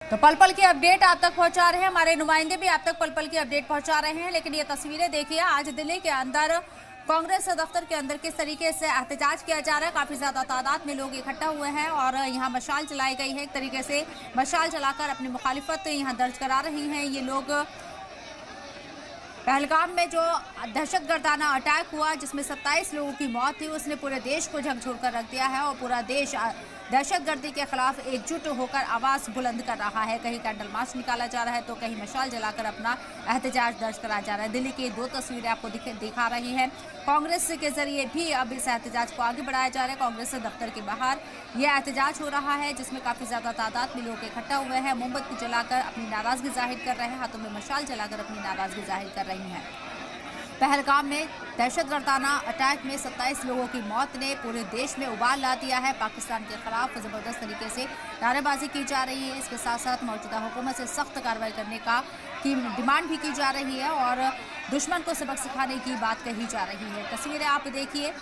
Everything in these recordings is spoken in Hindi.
तो पल पल की अपडेट आप तक पहुंचा रहे हैं, हमारे नुमाइंदे भी आप तक पल पल की अपडेट पहुंचा रहे हैं। लेकिन ये तस्वीरें देखिए, आज दिल्ली के अंदर कांग्रेस दफ्तर के अंदर किस तरीके से एहतजाज किया जा रहा है। काफी ज्यादा तादाद में लोग इकट्ठा हुए हैं और यहाँ मशाल चलाई गई है। एक तरीके से मशाल चलाकर अपनी मुखालिफत यहाँ दर्ज करा रही हैं ये लोग। पहलगाम में जो दहशतगर्दाना अटैक हुआ जिसमें 27 लोगों की मौत थी, उसने पूरे देश को झकझोर कर रख दिया है और पूरा देश दहशतगर्दी के खिलाफ एकजुट होकर आवाज बुलंद कर रहा है। कहीं कैंडल मार्च निकाला जा रहा है तो कहीं मशाल जलाकर अपना एहतजाज दर्ज करा जा रहा है। दिल्ली की दो तस्वीरें आपको दिखा रही हैं। कांग्रेस के जरिए भी अब इस एहतजाज को आगे बढ़ाया जा रहा है। कांग्रेस दफ्तर के बाहर यह एहतजाज हो रहा है जिसमें काफी ज्यादा तादाद में लोग इकट्ठा हुए हैं। मोमबत्ती जलाकर अपनी नाराजगी जाहिर कर रहे हैं, हाथों में मशाल जलाकर अपनी नाराजगी जाहिर कर रही हैं। पहलगाम में दहशतगर्दाना अटैक में 27 लोगों की मौत ने पूरे देश में उबाल ला दिया है। पाकिस्तान के खिलाफ जबरदस्त तरीके से नारेबाजी की जा रही है। इसके साथ साथ मौजूदा हुकूमत से सख्त कार्रवाई करने की डिमांड भी की जा रही है और दुश्मन को सबक सिखाने की बात कही जा रही है। तस्वीरें आप देखिए,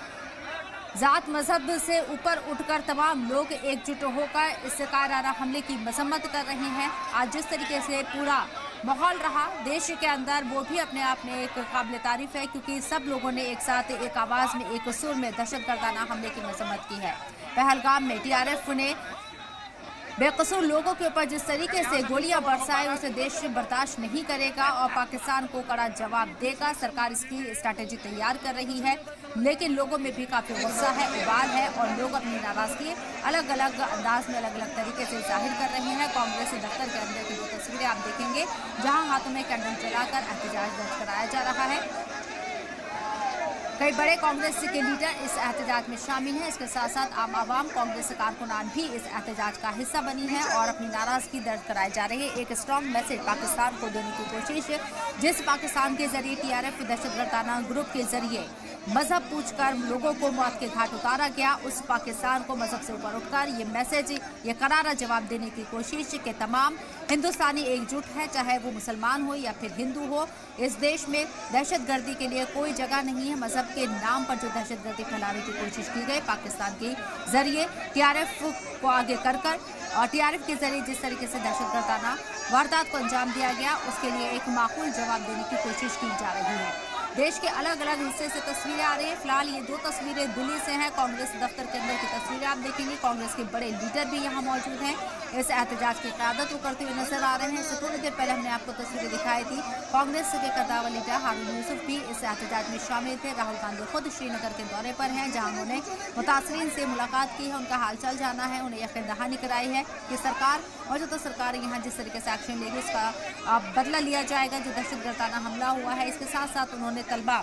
जात मजहब से ऊपर उठकर तमाम लोग एकजुट होकर इस कायराना हमले की मजम्मत कर रहे हैं। आज जिस तरीके से पूरा माहौल रहा देश के अंदर, वो भी अपने आप में एक काबिल तारीफ है, क्योंकि सब लोगों ने एक साथ एक आवाज में एक सुर में दहशतगर्दाना हमले की मजम्मत की है। पहलगाम में टीआरएफ ने बेकसूर लोगों के ऊपर जिस तरीके से गोलियां बरसाए उसे देश बर्दाश्त नहीं करेगा और पाकिस्तान को कड़ा जवाब देगा। सरकार इसकी स्ट्रैटेजी तैयार कर रही है, लेकिन लोगों में भी काफी गुस्सा है, उबाल है और लोग अपनी नाराजगी अलग अलग अंदाज में अलग अलग तरीके से जाहिर कर रहे हैं। कांग्रेस दफ्तर के अंदर की दो तस्वीरें आप देखेंगे जहां हाथों में कैंडल जलाकर एहतजाज दर्ज कराया जा रहा है। कई बड़े कांग्रेस के लीडर इस एहतजाज में शामिल हैं। इसके साथ साथ आम आवाम कांग्रेस कारकुनान भी इस एहतजाज का हिस्सा बनी है और अपनी नाराजगी दर्ज कराई जा रही है। एक स्ट्रॉन्ग मैसेज पाकिस्तान को देने की कोशिश, जिस पाकिस्तान के जरिए टीआरएफ दहशतगर्दाना ग्रुप के जरिए मजहब पूछकर लोगों को मौत के घाट उतारा गया, उस पाकिस्तान को मजहब से ऊपर उठकर ये मैसेज, ये करारा जवाब देने की कोशिश कि तमाम हिंदुस्तानी एकजुट है, चाहे वो मुसलमान हो या फिर हिंदू हो। इस देश में दहशतगर्दी के लिए कोई जगह नहीं है। मजहब के नाम पर जो दहशतगर्दी फैलाने की कोशिश की गई पाकिस्तान के जरिए टीआरएफ को आगे कर और टीआरएफ के जरिए जिस तरीके से दहशतगर्दाना वारदात को अंजाम दिया गया, उसके लिए एक माकूल जवाब देने की कोशिश की जा रही है। देश के अलग अलग हिस्से से तस्वीरें आ रही हैं। फिलहाल ये दो तस्वीरें दिल्ली से हैं। कांग्रेस दफ्तर के अंदर की तस्वीरें आप देखेंगे। कांग्रेस के बड़े लीडर भी यहाँ मौजूद हैं, इस एहतजाज की क़यादत वो करते हुए नजर आ रहे हैं। इससे थोड़ी देर पहले हमने आपको तस्वीरें दिखाई थी। कांग्रेस के कद्दावर लीडर हारून यूसुफ भी इस एहतजाज में शामिल थे। राहुल गांधी खुद श्रीनगर के दौरे पर हैं, जहाँ उन्होंने मुतासरीन से मुलाकात की है, उनका हालचाल जाना है, उन्हें यकीन दहानी कराई है कि मौजूदा सरकार यहाँ जिस तरीके से एक्शन लेगी उसका बदला लिया जाएगा जो दहशतगर्दाना हमला हुआ है। इसके साथ साथ उन्होंने तलबा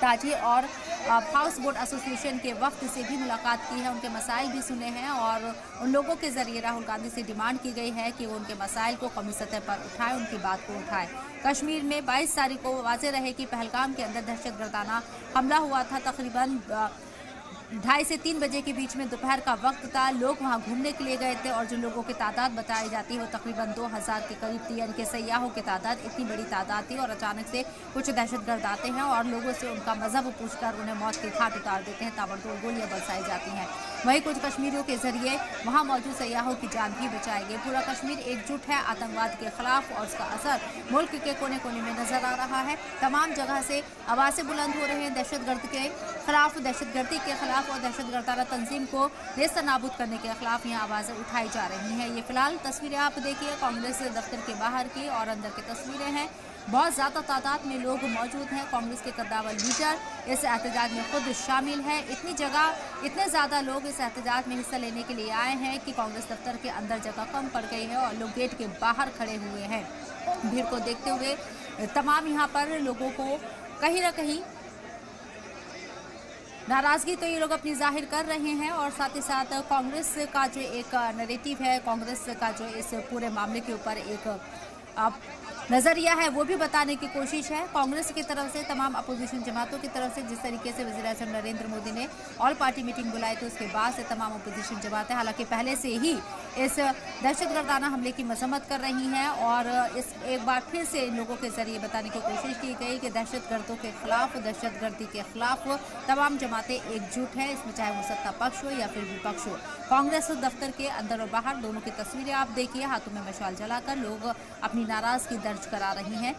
ताजी और हाउस बोट एसोसिएशन के वक्त से भी मुलाकात की है, उनके मसाइल भी सुने हैं और उन लोगों के जरिए राहुल गांधी से डिमांड की गई है कि वो उनके मसाइल को कौमी सतह पर उठाएं, उनकी बात को उठाएं। कश्मीर में 22 तारीख को वाज़ेह रहे कि पहलगाम के अंदर दहशतगर्दाना हमला हुआ था। तकरीबन 2:30 से 3 बजे के बीच में दोपहर का वक्त था। लोग वहां घूमने के लिए गए थे और जो लोगों की तादाद बताई जाती है वो तकरीबन 2000 के करीब थी, यानी कि सयाहों की तादाद इतनी बड़ी तादाद थी। और अचानक से कुछ दहशतगर्द आते हैं और लोगों से उनका मजहब पूछकर उन्हें मौत के घाट उतार देते हैं, ताबड़तोड़ गोलियां बरसाई जाती हैं। वहीं कुछ कश्मीरियों के जरिए वहाँ मौजूद सयाहों की जान भी बचाई गई। पूरा कश्मीर एकजुट है आतंकवाद के खिलाफ और उसका असर मुल्क के कोने कोने में नजर आ रहा है। तमाम जगह से आवाज़ें बुलंद हो रही हैं दहशतगर्दी के खिलाफ और दहशतगर्दाना तंजीम को नेस्त नाबूद करने के खिलाफ यहाँ आवाज़ें उठाई जा रही हैं। ये फिलहाल तस्वीरें आप देखिए कांग्रेस दफ्तर के बाहर की और अंदर की तस्वीरें हैं। बहुत ज़्यादा तादाद में लोग मौजूद हैं। कांग्रेस के कद्दावर लीडर इस एहतजाज में खुद शामिल है। इतने ज़्यादा लोग इस एहतजाज में हिस्सा लेने के लिए आए हैं कि कांग्रेस दफ्तर के अंदर जगह कम पड़ गई है और लोग गेट के बाहर खड़े हुए हैं। भीड़ को देखते हुए तमाम यहाँ पर लोगों को कहीं ना कहीं नाराज़गी तो ये लोग अपनी जाहिर कर रहे हैं और साथ ही साथ कांग्रेस का जो एक नैरेटिव है, कांग्रेस का जो इस पूरे मामले के ऊपर एक नजरिया है वो भी बताने की कोशिश है। कांग्रेस की तरफ से, तमाम अपोजिशन जमातों की तरफ से जिस तरीके से वज़ीर-ए-आज़म नरेंद्र मोदी ने ऑल पार्टी मीटिंग बुलाई थी, उसके बाद से तमाम अपोजिशन जमातें हालांकि पहले से ही इस दहशतगर्दाना हमले की मजम्मत कर रही हैं और इस एक बार फिर से इन लोगों के जरिए बताने की कोशिश की गई कि दहशतगर्दों के खिलाफ, दहशतगर्दी के खिलाफ तमाम जमातें एकजुट हैं, इसमें चाहे वो सत्ता पक्ष हो या फिर विपक्ष हो। कांग्रेस दफ्तर के अंदर और बाहर दोनों की तस्वीरें आप देखिए, हाथों में मशाल जलाकर लोग अपनी नाराजगी दर्ज करा रही हैं।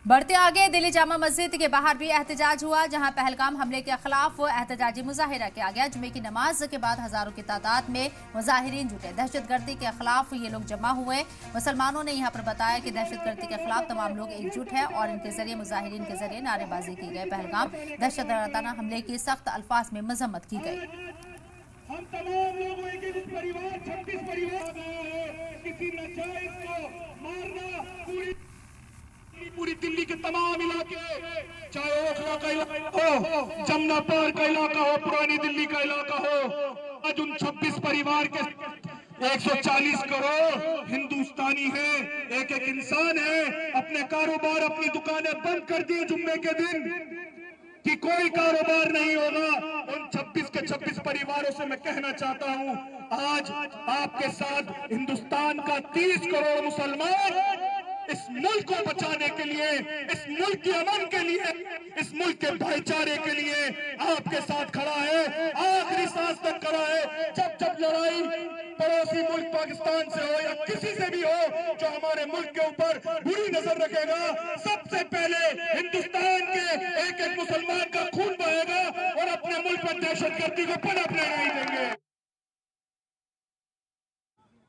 बढ़ते आगे, दिल्ली जामा मस्जिद के बाहर भी एहतजाज हुआ, जहां पहलगाम हमले के खिलाफ एहतजाजी मुजाहिरा किया गया। जुमे की नमाज के बाद हजारों की तादाद में मुजाहिरीन जुटे, दहशतगर्दी के खिलाफ ये लोग जमा हुए। मुसलमानों ने यहां पर बताया कि दहशतगर्दी के खिलाफ तमाम लोग एकजुट हैं और इनके जरिए, मुजाहिरीन के जरिए नारेबाजी की गई। पहलगाम दहशतगर्दाना हमले की सख्त अल्फाज में मजम्मत की गई। हम तमाम लोगों के जिस परिवार 26 परिवार किसी नाजायज को मारना, पूरी दिल्ली के तमाम इलाके, चाहे ओखला का इलाका हो, जमुना पार का इलाका हो, पुरानी दिल्ली का इलाका हो, आज उन 26 परिवार के 140 करोड़ हिंदुस्तानी हैं, एक एक इंसान है, अपने कारोबार, अपनी दुकानें बंद कर दिए जुम्मे के दिन कि कोई कारोबार नहीं होगा। उन 26 के 26 परिवारों से मैं कहना चाहता हूं, आज आपके साथ हिंदुस्तान का 30 करोड़ मुसलमान इस मुल्क को बचाने के लिए, इस मुल्क के अमन के लिए, इस मुल्क के भाईचारे के लिए आपके साथ खड़ा है, आखिरी सांस तक खड़ा है। जब जब लड़ाई पड़ोसी मुल्क पाकिस्तान से हो या किसी से भी हो जो हमारे मुल्क के ऊपर बुरी नजर रखेगा, सबसे पहले हिंदुस्तान के एक एक मुसलमान का खून बहेगा और अपने मुल्क में दहशतगर्दी को पनपने नहीं देंगे।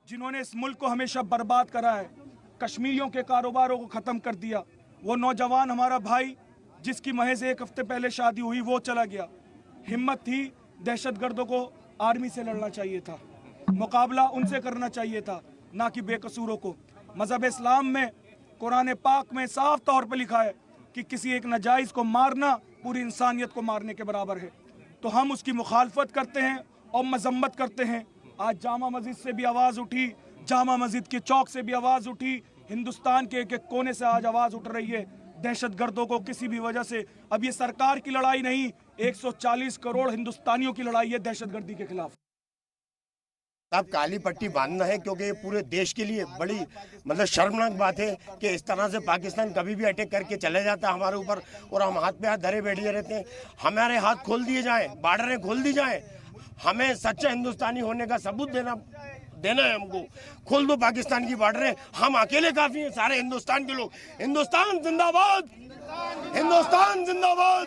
जिन्होंने इस मुल्क को हमेशा बर्बाद करा है, कश्मीरियों के कारोबारों को ख़त्म कर दिया, वो नौजवान हमारा भाई जिसकी महज एक हफ्ते पहले शादी हुई वो चला गया। हिम्मत थी, दहशतगर्दों को आर्मी से लड़ना चाहिए था, मुकाबला उनसे करना चाहिए था, ना कि बेकसूरों को। मज़हब इस्लाम में, कुरान पाक में साफ तौर पर लिखा है कि किसी एक नाजायज़ को मारना पूरी इंसानियत को मारने के बराबर है। तो हम उसकी मुखालफत करते हैं और मजम्मत करते हैं। आज जामा मस्जिद से भी आवाज़ उठी, जामा मस्जिद के चौक से भी आवाज़ उठी, हिंदुस्तान के एक एक कोने से आज आवाज़ उठ रही है। दहशतगर्दों को किसी भी वजह से, अब ये सरकार की लड़ाई नहीं, 140 करोड़ हिंदुस्तानियों की लड़ाई है दहशतगर्दी के खिलाफ। अब काली पट्टी बांधना है, क्योंकि ये पूरे देश के लिए बड़ी शर्मनाक बात है कि इस तरह से पाकिस्तान कभी भी अटैक करके चले जाता है हमारे ऊपर और हम हाथ पे हाथ धरे बैठे रहते हैं। हमारे हाथ खोल दिए जाएं, बॉर्डरें खोल दी जाएं, हमें सच्चा हिंदुस्तानी होने का सबूत देना है हमको। खोल दो पाकिस्तान की बॉर्डरें, हम अकेले काफी हैं, सारे हिंदुस्तान के लोग। हिंदुस्तान जिंदाबाद, हिंदुस्तान जिंदाबाद।